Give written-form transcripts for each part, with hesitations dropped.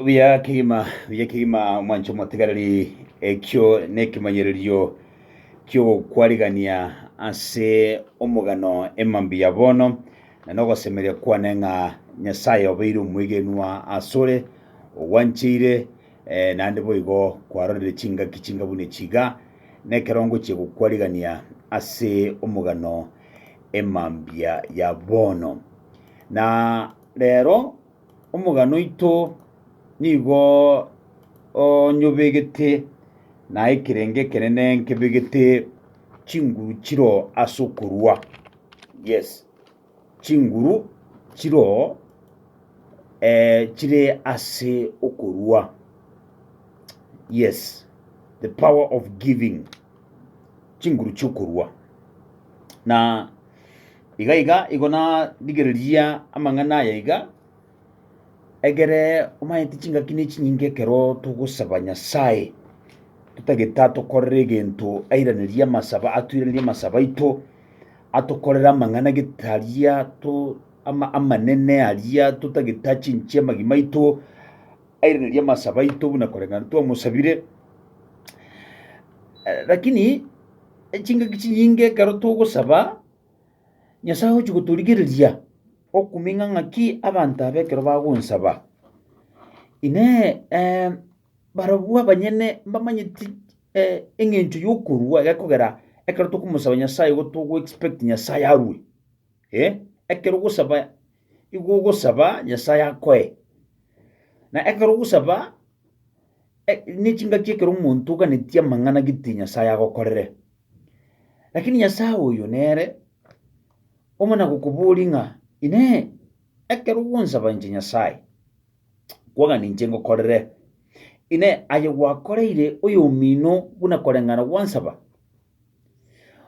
Bya kima mwancho motegarari ekyo nekimanyererio kyo kwarigania ase omogano emambi ya bono na nogosemeria kwane ng'a nyasaye obeire omwegenwa asore owancheire naende boigo kwarorire chingaki bune chiga nekerongo chie gokwarigania ase omogano emambia ya bono na rero omogano oito nigo onyobegete na ekirenge kenene nkebegete chinguru chiro ase okorwa. Yes, chinguru chiro chire ase okorwa. Yes, the power of giving. Chinguru chokorwa na iga igona digereria amang'ana aya iga egere omaete chingaki ne chinyinge kero togosaba nyasaye tutageta tokorera egento airaneria amasaba atuiraneria amasaba aito atokorera amang'ana getaria to amanene aria tutageta chinchi amagima aito airaneria amasaba aito buna koreng'ana twamosabire lakini chingaki chinyinge kero togosaba nyasaye ochi gotorigereria okuming'a ng'aki abanto abe ekero bagonsaba ine barabwo abanyene mbamanyeti eng'encho yokorwa egekogera ekero tokomosaba nyasaye igo togo-expect nyasaye arwe ekero ogosaba igo ogosaba nyasaye akoe na ekero ogosaba ne chingaki ekero omonto oganeti amang'ana gete nyasaye agokorere lakini nyasaye oyo nere omana gokoboria ng'a ine ekero ogonsaba inche nyasaye kwagani inche ngokorere ine aye gwakoreire oyo omino buna koreng'ana gwansaba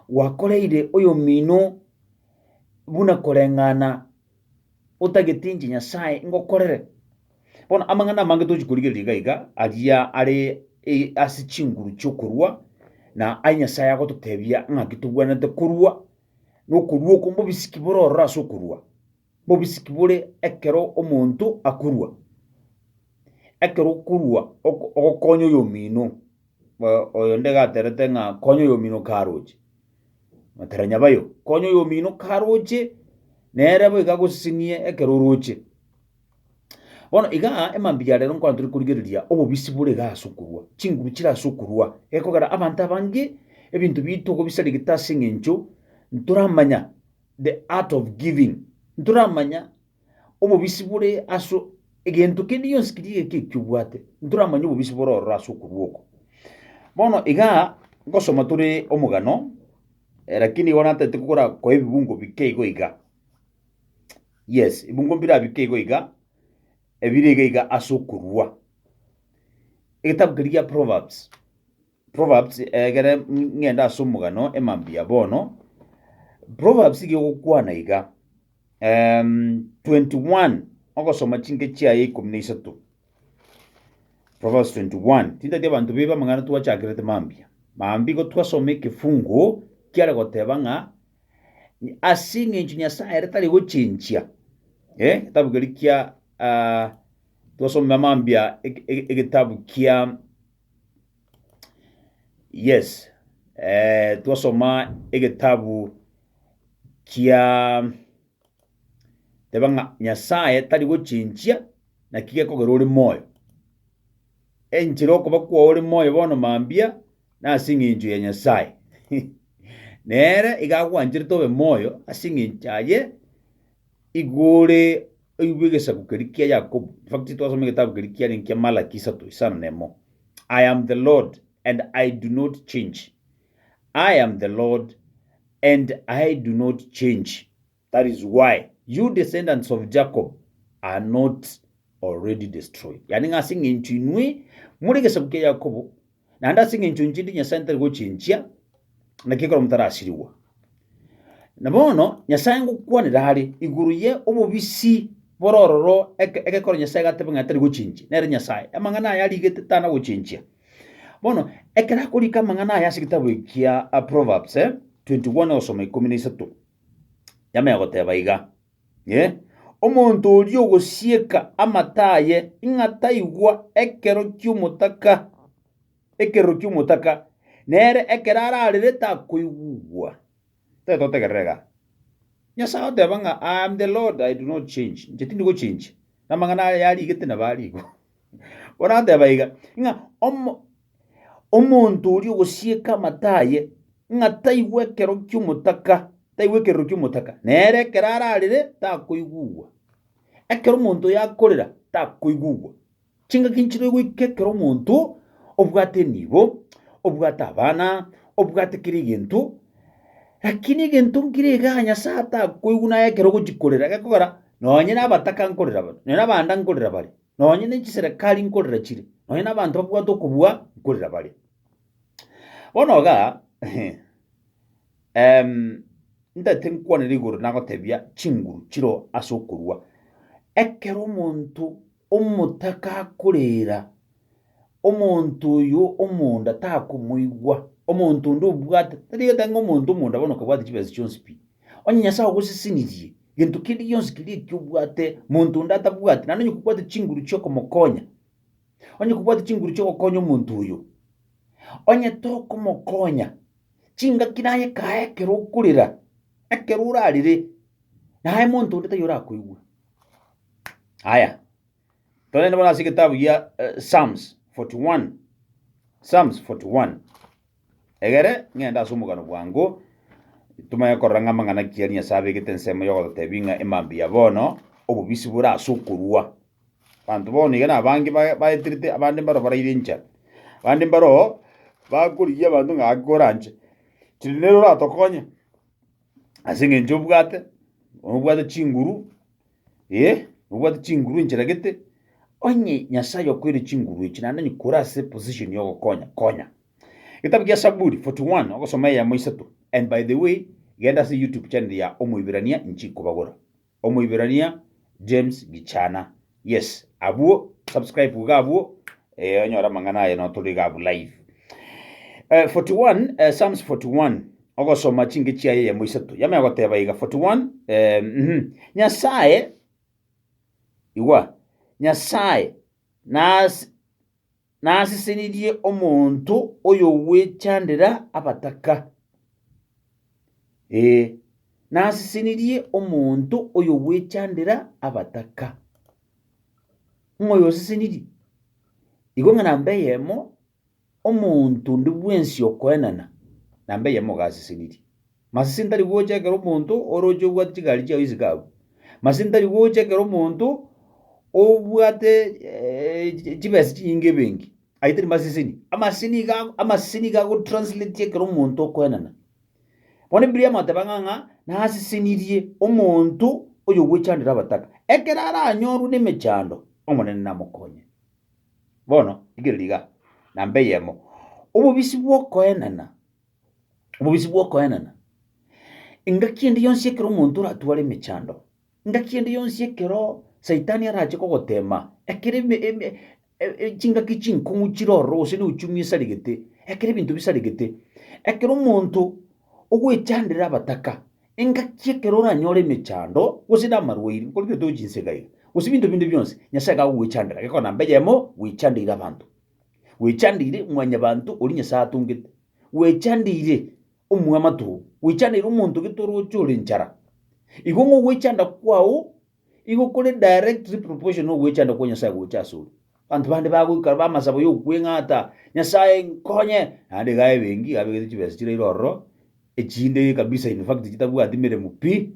gwakoreire oyo omino buna koreng'ana otageti inche nyasaye ngokorere bono amang'ana amange tochikorigereria iga aria are ase chinguru chiokorwa na aye nyasaye agototebia ng'aki tobwanete korwa nokorwa oko mbobisiki bororora ase okorwa mbobisiki bore ekero omonto akorwa ekero okorwa ogokonya oyo omino oyo nde gaterete ng'a konya oyo omino karoche materanya bayo konya oyo omino karoche nere boiga agosisinie ekero oroche bono iga emambi ya rero nkwana tori korigereria obobisi bore iga ase okorwa chinguru chire ase okorwa ekogera abanto abange ebinto bito ogobisarigete ase eng'encho ntoramanya the art of giving ntoramanya obobisi bore ase egento kende yonsi kiria eke ekiobwate ntoramanya obobisi bororora ase okorwa oko bono iga nkosoma tore omogano lakini igo natete kogora koa ebibungo bike igo iga. Yes, ebibungo mbira bike igo iga ebire iga ase okorwa egetabu keria Proverbs egere ng'enda ase omogano emambi ya bono Proverbs igegokwana iga 21 ogosoma chinke chiaye 13 Proverbs 21 tindati abantu beba amang'ana twachakirete mambi go twasoma ekefungo kiare goteba ng'a ase eng'encho nyasaye ere tari gochenchia getabu keria kia twasoma mambia egetabu kia yes twasoma egetabu kia teba ng'a nyasaye tari gochenchia naki gekogera ore moyo enchera okoba kwao ore moyo bono mambia nase eng'encho ya nyasaye nere iga agwancherete obe moyo ase eng'encho aye igore oigwa egesaku keria kia Yakobo infact twasoma egetabu keria kiare nkia Malaki 3:5 I am the Lord and I do not change. I am the Lord and I do not change. That is why you descendants of Jacob are not already destroyed. Yani nga singe nchu inui muri gesaku kia Yakobo na anda singe nchu nchindi nyasaye ntari gochenchia na kikoro mutara asiriwa na bono nyasaye ngokwanira hari iguru ye obobisi borororo egekoro nyasaye gatebe ng'atari gochenchia nere nyasaye amang'ana aya arigete tana gochenchia bono ekera korika amang'ana aya ase gitabu kia Proverbs 21 osoma 13 yamaya goteba iga omonto oria ogosieka amataye ing'ataigwa ekero kiomotaka nere ekero ararire takoigugwa tetotegererega nyasaye oteba ng'a I am the Lord, I do not change. Nche tindi gochange namang'ana yarigete nabarigo orateba iga ng'a omonto oria ogosieka amataye ng'ataigwa ekero kiomotaka taigwa ekerero kiomotaka nere ekero ararire takoigugwa ekero omonto yakorera takoigugwa chingaki nchire goika ekero omonto obwate nibo obwate abana obwate kera egento lakini egento nkire iga nyasaye atakoigwa naye ekero gochikorera gekogera nonye nabataka nkorera bari nonye nabanda nkorera bari nonye na chiserikali nkorera chire nonye na abanto babwate okobua nkorera bari bono iga ntete nkwanera igoro nagotebia chinguru chiro ase okorwa ekero omonto omotaka akorera omonto oyo omonda takomoigwa omonto onde obwate tarigete ng'a omonto omonda bono okabwate chibesa chionsi pi onye nyasaye ogosesenirie gento kende gionsi kiria ekiobwate monto onde atabwate naende onye kobwate chinguru chiokomokonya onye kobwate chinguru chiogokonya omonto oyo onye tokomokonya chingaki naye kae ekero okorera ekero orarire naye monto onde taiyo orakoigwa aya togende bono ase egetabu ya Psalms 41 egere ng'enda ase omogano bwango tumanye korora ng'a amang'ana kiari nyasaye abegete ensemo ya ogotebia ng'a emambia bono obobisi bore ase okorwa banto bono iga nabange baeterete abande mbaro baraire enchara bande mbaro bakorigia abanto ng'aki koranche chiri nere oratokonya ase eng'encho obwate chinguru obwate chinguru enchera gete onye nyasaye okoire chinguru echi naende onye kore ase position ya ogokonya konya getabu gia Saburi 41 ogosoma eyemo isato and by the way genda ase YouTube channel ya Omoiberania nchi kobagora Omoiberania James Gichana yes abwo subscribe uga abwo onyora mang'ana aye no turi gabu live 41 Psalms 41 ogosoma chinge chiaye eyemo isato yame agoteba iga 41 nyasaye igwa nyasaye nasesenirie omonto oyo gwechandera abataka nasesenirie omonto oyo gwechandera abataka ng'oyo osesenirie igo ng'a namba eyemo omonto ndi bwensi okoenana namba eyemo gasesenirie masese ntari gwocha ekero omonto oroche obwate chigari chiao ase kabu masese ntari gwocha ekero omonto obwate chibesa chinyinge ebenki aitari maseseni amaseseni gagotranslate ekero omonto okoenana bono Biblia amateba ng'ang'a nasesenirie omonto oyo gwechandera abataka ekero aranyorwa na emechando omonene namokonye bono igereriga namba eyemo obobisi bwokoenana ngaki ende yonsi ekero omonto oratwara emechando ngaki ende yonsi ekero saitani arache kogotema ekero chingaki chinkong'u chirororo gose na uchumi esarigete ekero ebinto bisarigete ekero omonto ogwechandera abataka engaki ekero oranyora emechando gose na amarwaire nkorire tochinsega iga gose binto binde bionsi nyasaye gagogwechandera geko namba eyemo gwechandeire abanto gwechandeire mwanya bantu ori nyasaye atongete gwechandeire omwamato gwechandeire omonto getoroche ore enchara igo ng'ogwechanda kwao igo kore directly proportional gwechanda kwa nyasaye gocha asore bantu bande bagoikara bamasabo yokweng'ata nyasaye nkonye naende gae bengi abegete chibesa chire irororo echinde kabisa in fact chitabwati miremo pi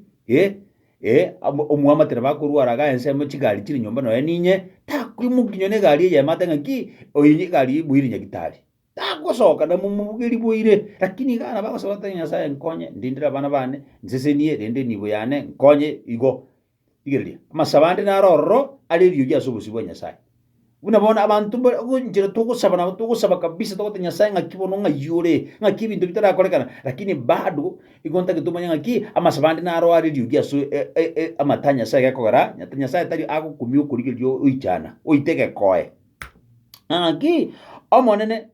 omwamatera bakorwara gae ensemo chigari chiri nyomba noe ninye takwimukinyo ne gari eyemata ng'aki oinye gari ibwire nyagitari tagosoka na mumugeri bwire lakini gana bagosaba ta nyasaye nkonye ndindira abana bane nsesenie rende nibo yane nkonye igo igereria amasabande narororo ari rio giaso bosibwa nyasaye buna bona abantu njira togosaba kabisa togote nyasaye ng'akibono ng'ayure ng'aki bintu bitarakorekana lakini bado igonta gitumanya ng'aki amasabande naro ari rio giaso amata nyasaye gekogera nyasaye tari agokumia okorigerio oichana oitege koe ng'aki omonene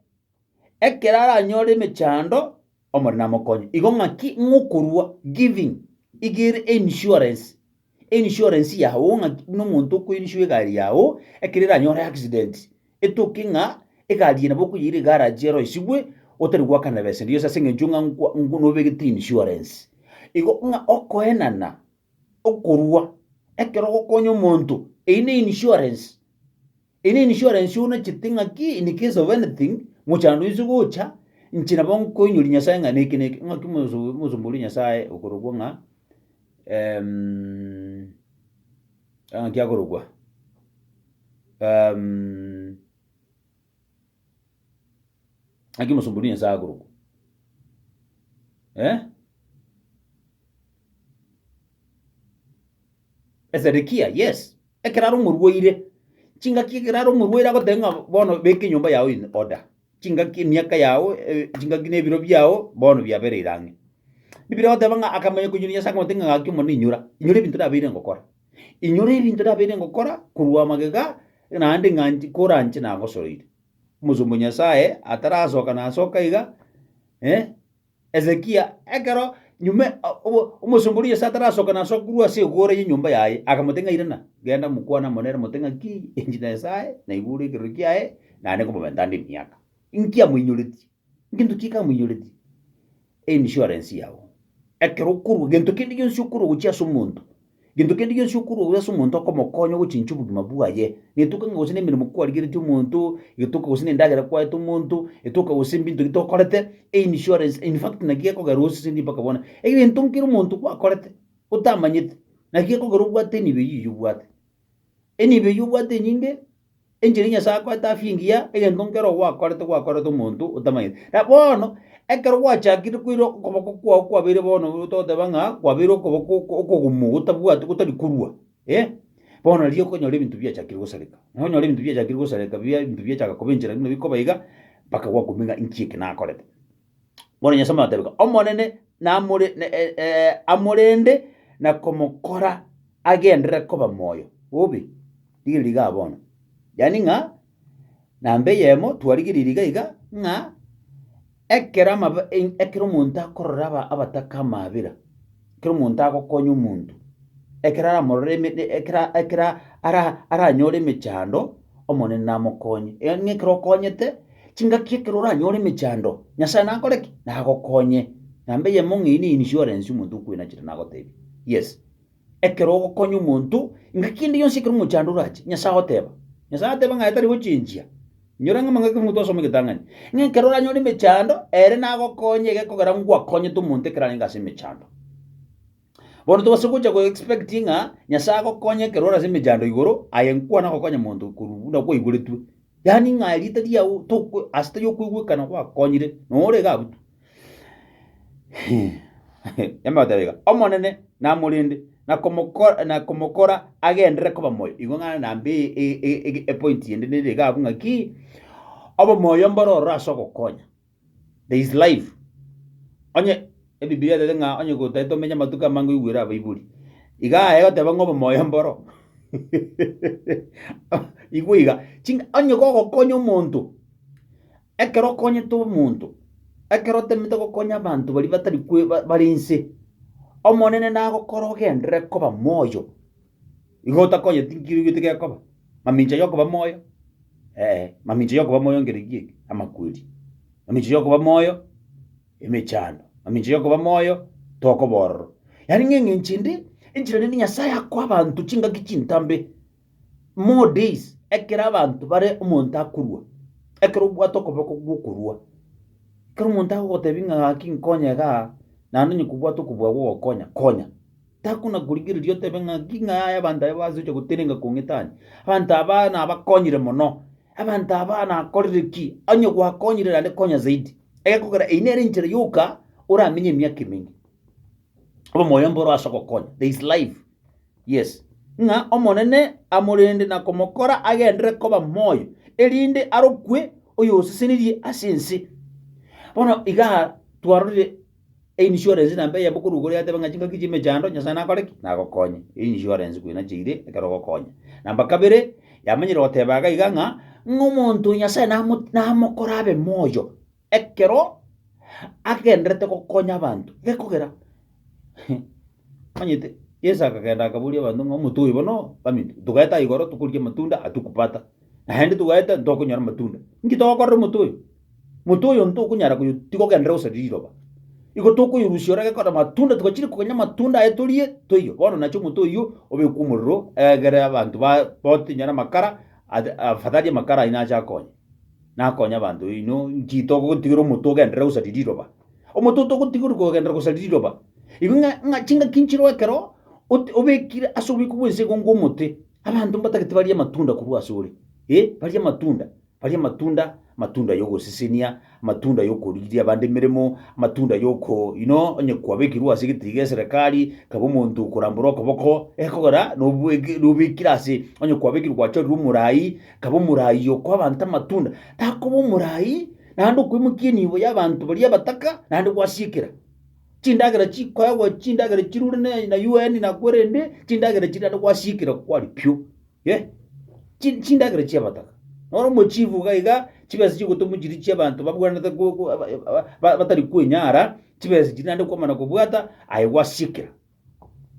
ekero aranyora emechando omori namokonye igo ng'aki ng'okorwa giving igere insurance insurance yawo n'omuntu okwinishwa egari yawo ekirira nyora accident etokinga egari nabo kuyira garage ero isigwe otari gwakana bese ndiyo sasa ng'enchunga ngunobegete insurance igo nga okoenana okorwa ekero gokonya omonto ine insurance una chitinga ki in case of anything muchando isu gocha nchina bonko nyuri nyasaye nga neki nga kimuzumbuli nyasaye okorogwa nga kya korogwa akimusumbuli nyasaye korogwa Ezerekia, yes. Ekeraro murwoire. Chingaki keraro murwoire agotenga bono beke nyumba yawe in order. Chingaki miaka yawe, chingaki ne biro byao bono byabere irange. Bibira gotebanga akamanya kunyunya saka motenga ngaki moni inyura. Inyure bintu dabire ngokora. Inyure bintu dabire ngokora kurwa magega na ande nganji koranche na gosorire. Muzumbu nyasaye atarasoka na soka iga Ezekia ekero nyume umusumburi yesatara soka na sokurua se gore nyumba yaye akamutenga irana genda mukwana monera mutenga ki enjina yasaye na iburi kirukiae na ne kumendandi miaka inkia muinyuriti ngintu kika muinyuriti insurance yawo ekero kuru gento kindi yonsukuru guchia sumuntu gento kindi yonsukuru guchia sumuntu komokonyo guchinchu bugima bwaye nituka ngosine mirimo kwaligire tumuntu gituka gusine ndagera kwa tumuntu ituka gusimbintu gitokorete insurance in fact nagiye ko garusi sindi bakabona ebintu nkiri umuntu kwakorete utamanyite nagiye ko garu bwate nibe yiyubwate enibe yubwate nyinge enjirinya sako tafingia egento nkero kwakorete umuntu utamanyite na bono ekero gwachakire kwiro koboko kwabire bono totebanga kwabire koboko okogumuta bwate kutari kurwa bono riyo konyora ebintu byachakire gusareka nonyora ebintu byachakire gusareka bintu byachaka kobenjera bino bikobaiga paka gwakuminga inkieke nakorete bono nyasama atebeka omonene na amurende na komokora agendere koba moyo obi digiriga bono yani nga nambe yemo twarigiriga iga nga ekera omuntu akorora abataka amabira ekera omuntu agokonya omuntu ekera aranyora emechando omonene namokonye ng'ekera okonyete chingaki ekera oranyora emechando nyasaye nakoreki nagokonye nambe yemo ng'ine insurance omuntu okwinachire nagotebi yes ekera ogokonya omuntu ng'akinde yonsi ekera omochando orache nyasaye oteba ng'aye tari gochinchia nyora ng'amanga omuntu osome getang'ani ng'ekera oranyora emechando ere nagokonye gekogera ngwakonyete omuntu ekera aringa ase emechando bono tobase gocha expectinga nyasaye agokonye ekera orase emechando igoro aye nkwana gokonya omonto kurunda kwaigoretwe yani ng'aye rita riao asita yokwigwekana gwakonyire nore gabutu yamagatebega omonene namurinde na komokora agendere koba moyo igo ng'ana nambe epoint yende nere gabu ng'aki obomoyo mbororo ase ogokonya there is life onye ebibilia tete ng'a onye gotaete omenya amatuko amange oigwere abaiburi iga aye goteba ng'a obomoyo mboro igwe iga onye gogokonya omonto ekero okonyete omonto ekero otemete gokonya abanto bari batari bari nse omonene nagokora ogendere koba moyo igo otakonyeti nkiri gite gekoba mamincha yokoba moyo mamincha yokoba moyo ngerigieki amakweri mamincha yokoba moyo emechando mamincha yokoba moyo tokobororo yani ng'eng'enchinde enchira nini nyasaye akwa abantu chingaki chintambe more days ekera abantu bare omonto akurwa ekero obwate okoboko gwokorwa ekero omonto agogotebi ng'aki nkonye iga naende nyikobwate okobwa gwogokonya konya takuna kurigireria otebe ng'aki ng'aya abanto aye basocha goterenga kong'etani abanto aba nabakonyire mono abanto aba nakorire ki onye gwakonyire naende konya zaidi egekogera eyi nere enchera yoka oramenye emiaka emingi obomoyo mboro ase ogokonya there is life yes ng'a omonene amurinde na komokora agendere koba moyo erinde arokwe oyo osesenirie ase ense bono iga twarorire insurance nambe yabo kurugore yatebe ng'achingaki chimechando nyasaye nakoreki nagokonye insurance kwina chire ekero ogokonya namba kabere yamenyire gotebaga iga ng'a ng'omonto nyasaye namokora abe moyo ekero agenderete gokonya abanto gekogera manyete Egesa akagenda akaburia abanto ng'a omoto bono bamiti tugaeta igoro tukuria matunda atukupata naende tugaeta ntokunyora matunda inki togokorera moto oyo ntokunyara tigogendera gosari riroba igo tokoyorusia orage kora matunda tugachire kogenya matunda aye torie toiyo bono nacho moto oyo obekwa omororo egere abanto botinyara makara afadhali amakara aye nache nakonya abanto ino inki togotigira omoto ogenderera gosari riroba omoto togotigira kogendera gosari riroba igo ng'a chingaki nchire ekero obekire ase obiko bwense igo ngwa omote abanto mbatagete barie amatunda korwa ase ore barie amatunda ya ogosesenia amatunda ya okoriria abande emeremo amatunda ya onye kwabekirwe ase egete iga eserikari kaba omonto okorambora okoboko ekogera nobekire ase onye kwabekirwe gwachorire omorai kaba omorai okwa abanto amatunda takoba omorai naende okoimokia enibo ya abanto baria abataka naende gwasiekera chindagera chikoegwa chindagera chirure na UN nakwerende chindagera chiri naende gwasiekera kwari pio chindagera chiabataka noro mochifu gaiga chibesa chigotoma chiri chia abanto babwanete batari kwenyara chibesa chiri naende kwamana kobwata aye gwasiekera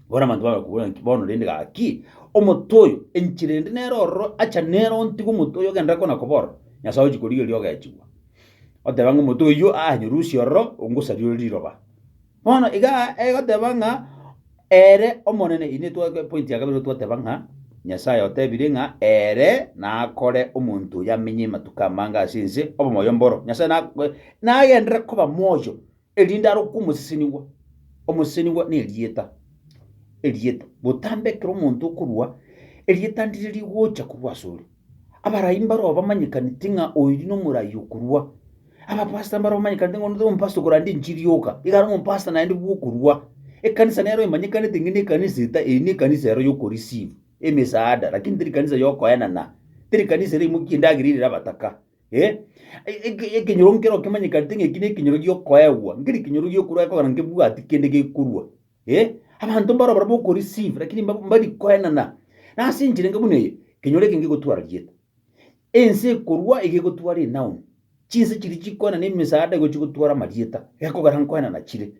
bona abanto bagakubona bono rende gaki omoto oyo enchirende nero ororo acha nero ntiga omoto oyo ogendera kona kobora nyasaye ochikorigeria ogechigwa oteba ng'a omoto oyo nyorusia ororo ongosaria ore riroba bono iga egoteba ng'a ere omonene ine point ya kabiri twateba ng'a nyasaye otebire ng'a ere nakore omonto oyo amenye matuko amange ase ense obomoyo mboro nyasaye nagendere koba moyo erinde aroka omoseseniwa na erieta botambekera omonto okorwa erieta ndire rigocha korwa ase ore abarai mbaro bamanyekanete ng'a oiri na omorai okorwa abapasta mbaro bamanyekanete ng'a ompasta okorande enchiri yoka igara ompasta naende bwokorwa ekanisa nero emanyekanete ng'ine ekanisa ene ekanisa ero yokoreceive emesaada lakini teri kanisa yokoenana teri kanisa ere imoki endagera irera abataka ekenyoro nkero kemanyekanete ng'eki na ekenyoro giokoewa nkeri ekenyoro giokorwa ekogera nkebwati kende gekorwa abanto mbaro bara bokoreceive lakini mbari koenana nase enchire nka buna eye kenyoro eke ngegotwara rieta ense ekorwa egegotwara enauni chinse chiri chikoenana emesaada igo chigotwara marieta gekogera nkoenana chire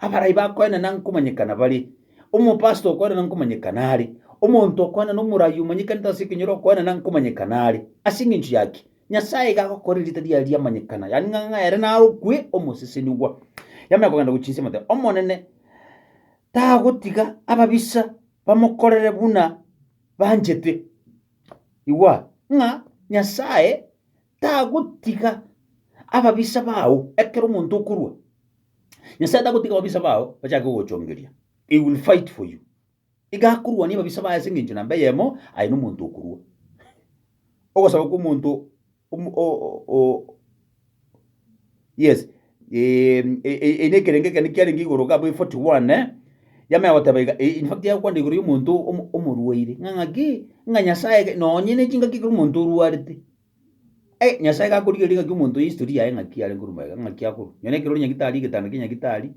abarai bakoenana nkomanyekana bare omopasta okoenana nkomanyekana are omonto okoenana omorai omanyekanete ase ekenyoro okoenana nkomanyekana are ase eng'encho yaki nyasaye gagokora erita riaria riamanyekana yani ng'a ere narokwe omoseseniwa yamanya kogenda gochinsia amate omonene tagotiga ababisa bamokorere buna banchete igwa ng'a nyasaye tagotiga ababisa bao ekero omonto okorwa nyasaye tagotiga ababisa bao bachake gogochongeria he will fight for you igakurwania ababisa bae ase eng'encho namba eyemo aye na omonto okorwa ogosaba kwa omonto yes ene ekerenge kene kiarenge igoro gabo 41 yamanya goteba iga in fact yakwanda igoro ya omonto omorwaire ng'a nyasaye nonye chingaki ekero omonto orwarete nyasaye gakorigeria ng'aki omonto history yaye ng'aki are ngoromaiga ng'aki akorwa nyone ekero nyagitari egetanda kia nyagitari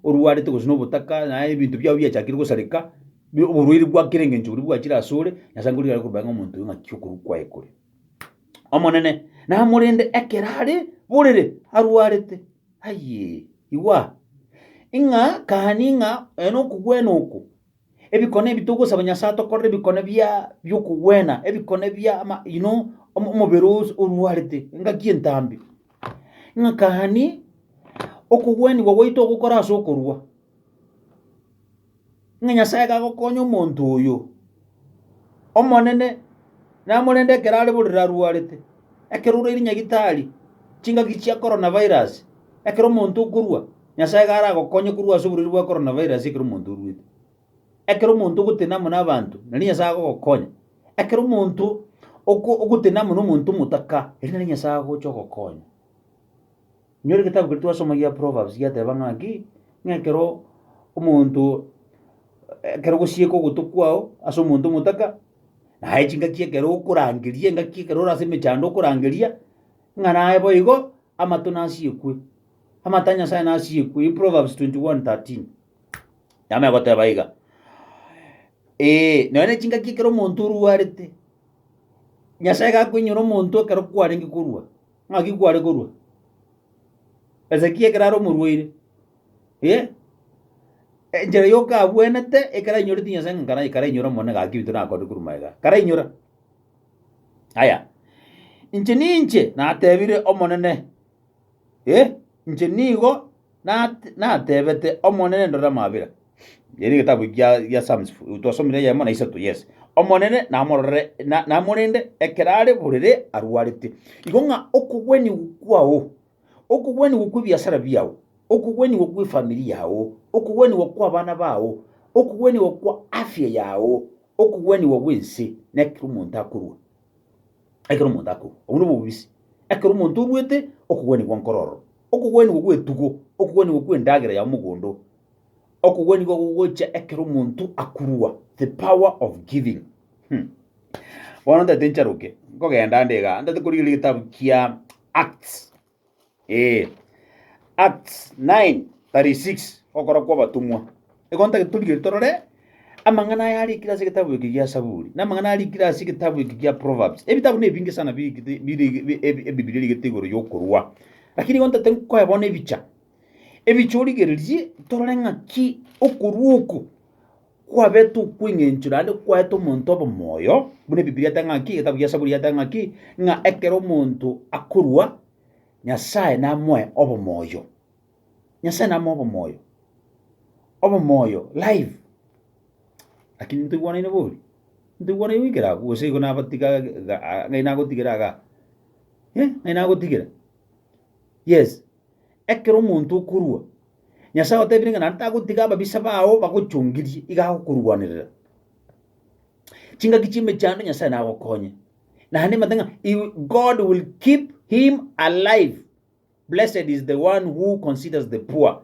orwarete gose na obotaka naye ebinto biao biachakire gosareka oborwaire bwakire eng'encho boria bwachire ase ore nyasaye nkorigeria koromaiga omonto oyo ng'aki okorwa kwaye kore omonene namorende ekero are borere arwarete aye igwa ing'a kani ng'a eno okogwena oko ebikone ebi togosaba nyasaye tokorere ebikone bia okogwena ebikone bia omobere orwarete ng'aki entambi ng'a kani okogweniwa gwaito ogokora ase okorwa ng'a nyasaye gagokonya omonto oyo omonene namorende ekero are borere arwarete ekero oraire nyagitari chingaki chia coronavirus ekero omonto okorwa nyasaye garagokonye korwa ase oborwaire bwa coronavirus ekero omonto orwete ekero omonto ogotenamo na abanto nari nyasaye agogokonya ekero omonto ogotenamo na omonto omotaka eri nari nyasaye agocha ogokonya nyore egetabu keri twasomagia Proverbs giateba ng'aki ng'ekero omonto ekero gosieka ogoto kwao ase omonto omotaka naye chingaki ekero okorangeria ng'aki ekero ore ase emechando okorangeria ng'a naye boigo amato nasiekwe amata nyasaye nasiekwe in Proverbs 21:13 yamanya goteba iga nonye chingaki ekero omonto orwarete nyasaye gakoinyora omonto ekero kwarenge korwa ng'aki kware korwa Ezekia ekero are omorwaire njira yoka abwenete ekara inyore tinya senga kana ekara inyora mona ga kibitu na akodu kurumaiga kara inyora aya inche ninche na atebire omonene inche nigo na atebete omonene ndora mabira yeri gitabu ya Psalms twasomire ya mona isatu yes omonene namorore namorende ekerare burire arwarite igonga okugweni gukwao okugweni gukwi biashara biao okugweni gukwi familia yao okugweni gukwa abana bao okugweni gukwa afya yao okugweni gwensi nekru muntu akurwa ekero muntu akuru obuno bubisi ekero muntu urwete okugweni gwa nkororo okugweni gukwetugo okugweni gukwendagera ya mugondo okugweni gwocha ekero muntu akurwa the power of giving bono ndatencharuke ngogenda ndega ndatekurigire gitabu kia Acts Acts 9:36 okora kwa batumwa egonta geturigire torore amangana yari kirasi gitabu kia Saburi na amangana yari kirasi gitabu kia Proverbs ebitabu ne bingi sana bibiri gitegoro yokurwa lakini gonta tenko yabone bicha ebichorigererie torore ngaki okuruku kwa betu kwingenchurande kwa eto muntu obomoyo bune Biblia tangaki gitabu kia Saburi yatangaki nga ekero muntu akurwa Nyasaye namwe obomoyo Nyasaye namwe obomoyo live lakini ntuigwana ine buri ntuigwana wikira gose gona batiga ngaina gotigiraga ngaina gotigira yes ekero muntu ukurwa Nyasaye otebire ngana ntagotiga babisa bao bagochungirie igagokurwanirira chinga kichime chando Nyasaye nagokonye na hane matanga God will keep him alive. Blessed is the one who considers the poor.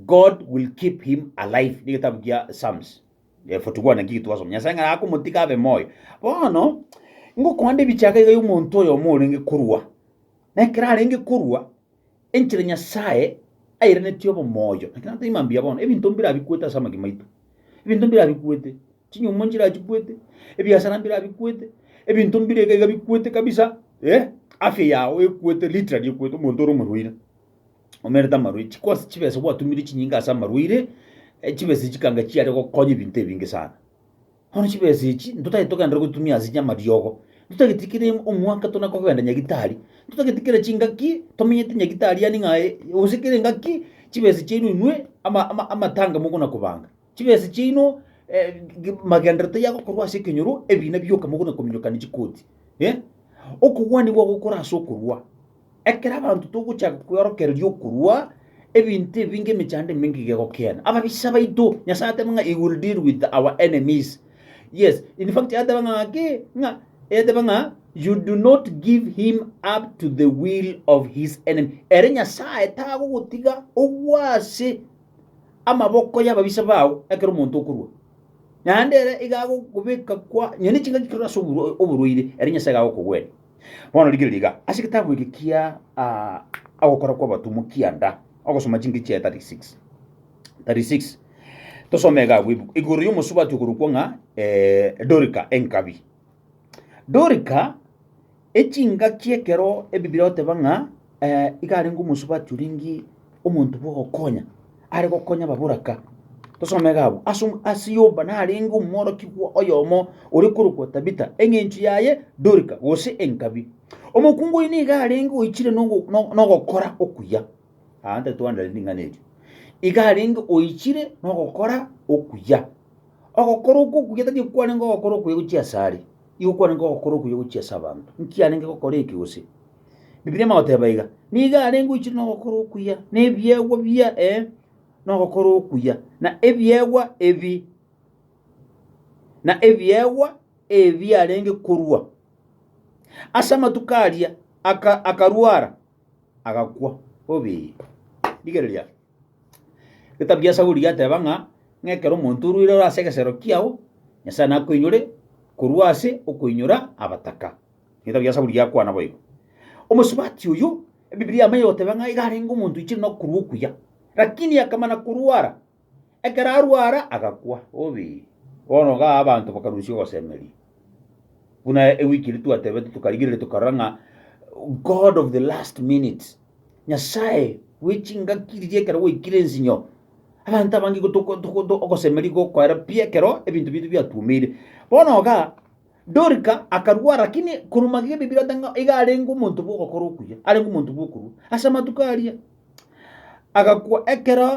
God will keep him alive. Ni kitabu kia Psalms 41 ngi tuwasom Nyasaye ngara akumutika be moyo bono ngo kwande bichaka ga yumuntu yo muri ngi kurwa na kirare ngi kurwa enchire Nyasaye airene tio bo moyo nakina imambia bono ebintu mbira bikweta sama kimaitu ebintu mbira bikwete chinyo monjira chikwete ebiasara mbira bikwete ebintu mbire ga bikwete kabisa afya yawe ekwete literally ekwete umuntu oro muruire omerita maruire chikosi chibese gwatumire chinyinga asa maruire chibese chikanga chiare gokonye ibintu ebinge sana hono chibese ichi ndutagitogenda gutumia azinya mariogo ndutagitikire omwaka tona kogenda nyagitari ndutagitikire chingaki tomenyete nyagitari yani ngae usikire ngaki chibese chinu inwe ama tanga mugo nakubanga chibese chino magenderte yago kurwa sekenyoro ebina byoka mugo nakomyoka ni chikoti okugwani bwo gukora sokurwa ekera abantu tuguchaka kworokereria okurwa ebintu ebinge mechande mingi gegokena ababisa baitu Nyasaye atemanga he will deal with our enemies yes in fact atemanga you do not give him up to the will of his enemy ere Nyasaye tago gutiga ogwase amaboko y'ababisa bawo ekero muntu okurwa nyandere igago kubeka kwa nyene chinga gikora so oburuire ere Nyasaye gago kugwena bono ligiriga asikitabu ikikia agokora kwa batumu kianda agosoma chingi chia 36 tosomega iguru yomusuba tukurukonga Dorika enkabi Dorika echinga kiekero ebibirote banga igari ngumusuba turingi omuntu bogokonya ari gokonya baburaka tosomega abo asiyoba na aringu moro kigwa oyomo uri kurukwa tabita engenchu yaye Dorika gose enkabi omukungu ini igaringu ichire no gokora okuya ante tuanda ndinganeje igaringu oichire no gokora okuya ogokora okuya tagi kwane ngo gokora okuya guchia sari igokwana ngo gokora okuya guchia sabantu nkiane ngo gokora ikigose Biblia magotebaiga ni igaringu ichire no gokora okuya ne byegwa bia no gokora okuya na ebyegwa ebi arenge kurwa asama tukaria akaruara agakwa obi digereria kitabia Saburi yatebanga ngekero muntu ruire rasegesero kiao Nyasaye nakoinyore kurwase okuinyora abataka kitabia Saburi yakwana boigo omusubati uyu Biblia mayotebanga igarenga umuntu ichiri no kurwa okuya lakini akamana kuruara ekararuara agakwa obi ono ga abantu bakarusio gosemeri kuna ewikiri tu atebete tukarigire tukaranga God of the last minute Nyasaye wichinga kiriye kara wikire nzinyo abantu abangi ogosemeri gokwera piekero ebintu bitu byatumire bono ga Dorika akarwara lakini kurumagire bibiro tanga igarenga umuntu bwogokora okuya arenga umuntu bwokuru asama tukaria agakwa ekero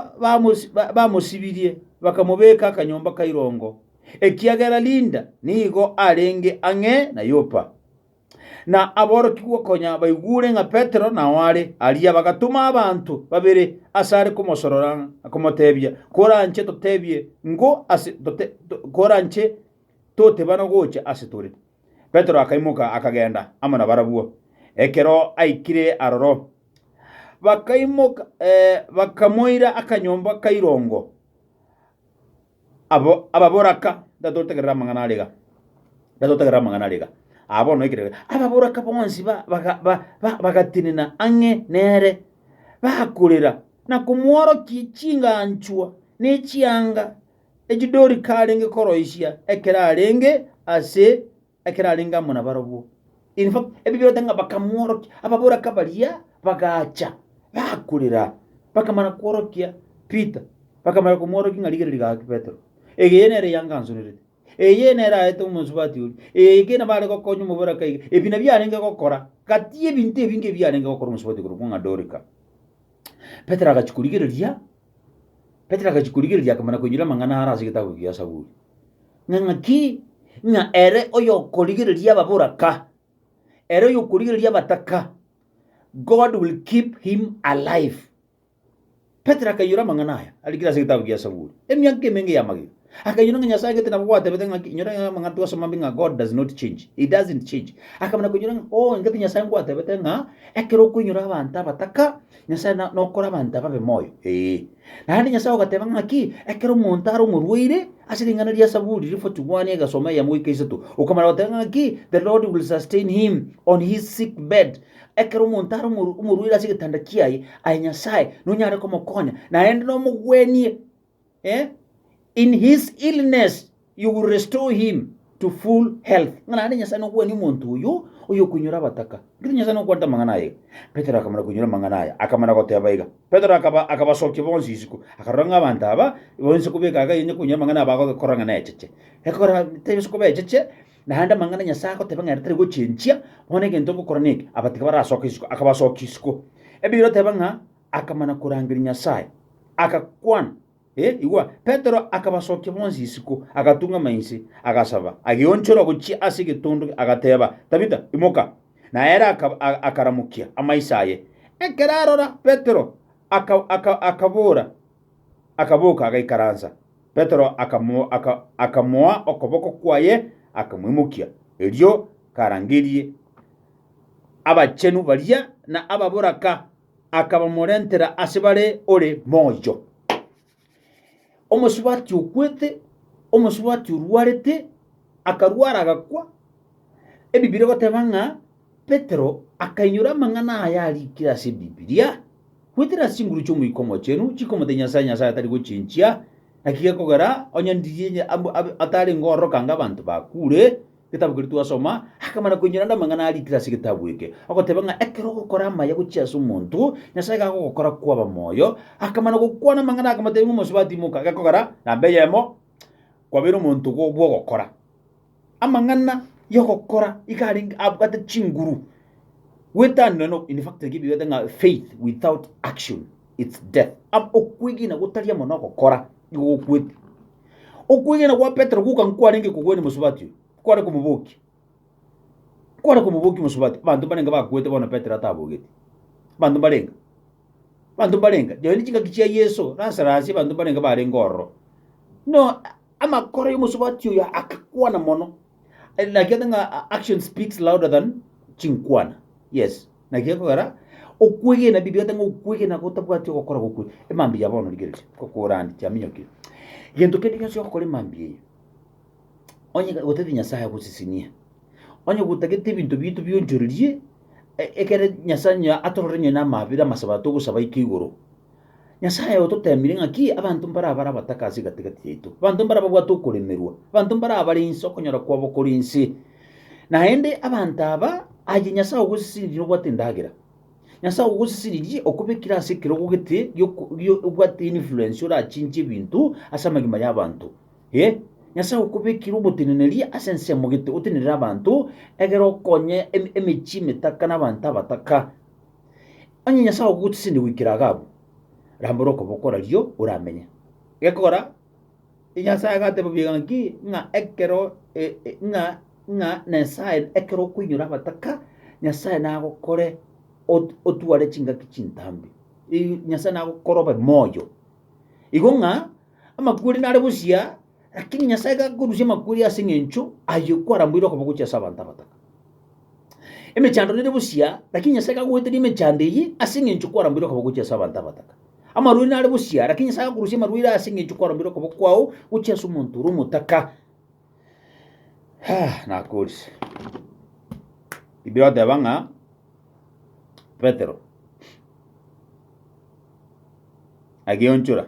bamusibirie bakamubeka akanyomba kairongo ekiagera linda nigo arenge ange na yopa na aboro kigwokonya baigure nga Petero na wale alia bagatuma abantu babere asare kumosorora akomotebia koranche totebie ngo koranche tote bano gocha asitori Petero akaimuka akagenda amana barabuo ekero aikire aroro bakaimuka bakamoira akanyomba kairongo ababoraka datotegerera mangana lega abo no ikire ababoraka bonsi bagatinina ange nere bakurira na kumworo kichinga anchua nechianga ejidori kalenge koroisia ekerarenge ase ekerarenga muna barobu in fact ebibiro tanga bakamworo ababoraka balia bagacha bakurira bakamana kworokia Peter bakamara kumworo kingaligirira Petero egenere yanganzurire eyenera eto umusubati uri egena bare gokonyo mubora kai ebina byarenga gokora kati ebinte binge byarenga gokora umusubati kuri kunga Dorika Petero agachikurigiria kamana kunyira mangana harasi gitabu kya saburi ngangaki nga ere oyo kurigiria baboraka ere oyo kurigiria bataka God will keep him alive. Petero akayura mangana ya alikira gitabu kya saburi emyanke menge yamagi akayuna Nyasaye gete nabwate betanga nyura mangatu asomambinga God does not change. He doesn't change. Akamana kunyura ngate Nyasaye ngwate betanga ekero kunyura abantu abataka Nyasaye no kora abantu babe moyo na handi Nyasaye gatebanga ki ekero montaro murwire asiringana lya saburi rifo tugwane gasoma ya muikesetu ukamara batanga ki the Lord will sustain him on his sick bed ekero montaro murwire asigitanda kiaye ay Nyasaye no nyare ko mokonya na handi no mugwenie in his illness you will restore him to full health ngana ani Nyasaye no gweni muntu uyo kunyura bataka ngiri Nyasaye no kwanta mangana ye Petero akamara kunyura mangana ye akamara gotebaiga Petero akabasoke bonsi isiku akaranga abantu aba bonsi kubeka yenye kunyura mangana aba koranga na echeche ekora tebe suko becheche na handa mangana Nyasaye ko tebanga ritari go chenchia bone gento ko koronike abatika barasoke isiku akabasoke isiku ebiro tebanga akamana kurangiri Nyasaye akakwana igwa Petero akabasoke bonsi isiku akatunga mainsi agasaba agionchora guchi asige tundu agateba tabita imoka na era akaramukia amaisaye ekerarora Petero akaboka agaikaranza Petero akamoa okoboko kwaye akamwimukia elio karangirie abachenu balia na ababoraka akabamorentera asibare ore mojo omusubati ukwete omusubati urwarete akarwara agakwa ebibire gotebanga Petero akanyura mangana ayali kira se Biblia kwetera singuru cyo muikomo chenu chikomo de Nyasaye atari guchinchia akiye kogara onyandiye atari ngoro kanga abantu bakure kitabu kiritu asoma akamana kunyura mangana ali kira se kitabu eke agotebanga ekero gukora amaya guchia sumuntu Nyasaye gakokora kwaba moyo akamana gukwana mangana akamate musubati muka gakogara nambeyemo kwabiro muntu go gukora amangana yokokora ikaring abgata chinguru wetano no in fact give you that faith without action it's death okwigi na gutaria mono gukora yokwete okwigi na kwa Petero kukankwaringe kugweni musubati kwara kumubuki musubati bantu barenga bakwete bona Petero atabugete bantu barenga jeni chinga kichia Yesu rasarasi bantu barenga barengoro no amakora musubati ya akakwana mono like action speaks louder than chinkwana yes nakiko gara okwege na Biblia tanga okwege na gotabwati gukora gukuri emambi yabono ligirije kokorandi cyaminyoke yendo kedi nyo kore mambi onye gotete Nyasaye gusisinia onye gutagete bintu bitu byonjuririe ekere Nyasaye atororanye na mabira masabato gusaba ikigoro Nyasaye ototemire ngaki abantu mbara batakazi gatigati yetu abantu mbara babwato kuremerwa abantu mbara bari insoko nyora kwabo kurinsi na hende abantu aba aje Nyasaye gusisinia bwatendagira nyasaye ogosisiririe okobekira ase ekero gogete obwate influence ora achinche bintu ase amagima ya abantu nyasaye okobekira oboteneneri ase ensemo gete otenerera abantu egero okonye emechi emetaka n'abantu abataka onye nyasaye ogotesende goikera gabo rambora okobokora rio oramenya gekora nyasaye gateba biganki ng'a ekero ng'a nyasaye ekero okoinyora abataka nyasaye nagokore otware chingaki chintambi nyasaye nagokora obe moyo igo ng'a amakweri nare busia lakini nyasaye gakorusia amakweri ase eng'encho ayo kwaramboire okobogochia ase abanto abataka emechando nere busia lakini nyasaye gagoeteria emechando eye ase eng'encho kwaramboire okobogochia ase abanto abataka amarwaire nare busia lakini nyasaye gakorusia amarwaire ase eng'encho kwaramboire okoboko kwao gochia ase omonto ore omotaka nakorise biblia oteba ng'a Petero agionchora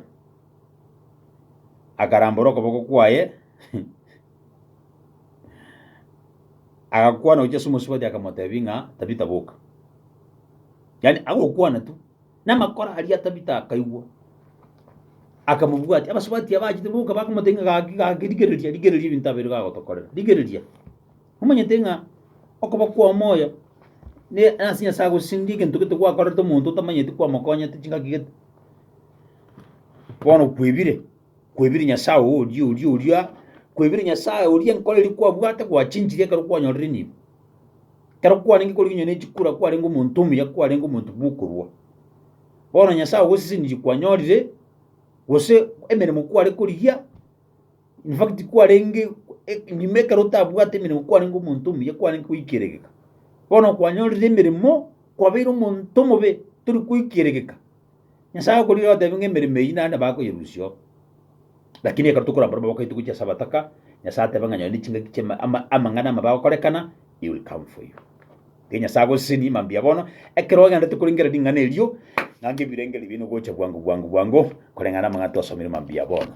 akarambora okoboko kwaye agakwana gochia ase omosubati akamotebi ng'a tabita boka yani agokwana tu namakora aria tabita akaigwa akamobwati abasubati abachite boka bakomotenga gaki rigereria ebinto abere gagotokorera rigereria omanyete ng'a okoboko kwa moyo ne nasi nyasaye agosindi egento gete gwakorete omonto otamanyeti kwamokonyete chingaki gete bono kwebire nyasaye oria kwebire nyasaye oria enkoreri kwabwate gwachinchirie ekero kwanyorire nibo kero kwarenge koriginywa nechikura kwarenge omonto omuya kwarenge omonto bwokorwa bono nyasaye ogosisindiri kwanyorire gose emeremo kware korigia in fact kwarenge nyuma ekero otabwate emeremo kwarenge omonto omuya kwarenge goikeregeka bono kwanyorire emeremo kwabeire omonto omobe tori goikeregeka nyasaye akorire otebi ng'a emeremo eyio nane bakoyerusio lakini ekero tokorambora amaboko aito gochia ase abataka nyasaye ateba ng'a nyonia chingaki chia amang'ana ama bagokorekana he will come for you ke nyasaye agosisini mambia bono ekero ogendete koringera ring'ana erio nange ebirengeri bino gocha bwango koreng'ana amang'ana twasomire mambia bono.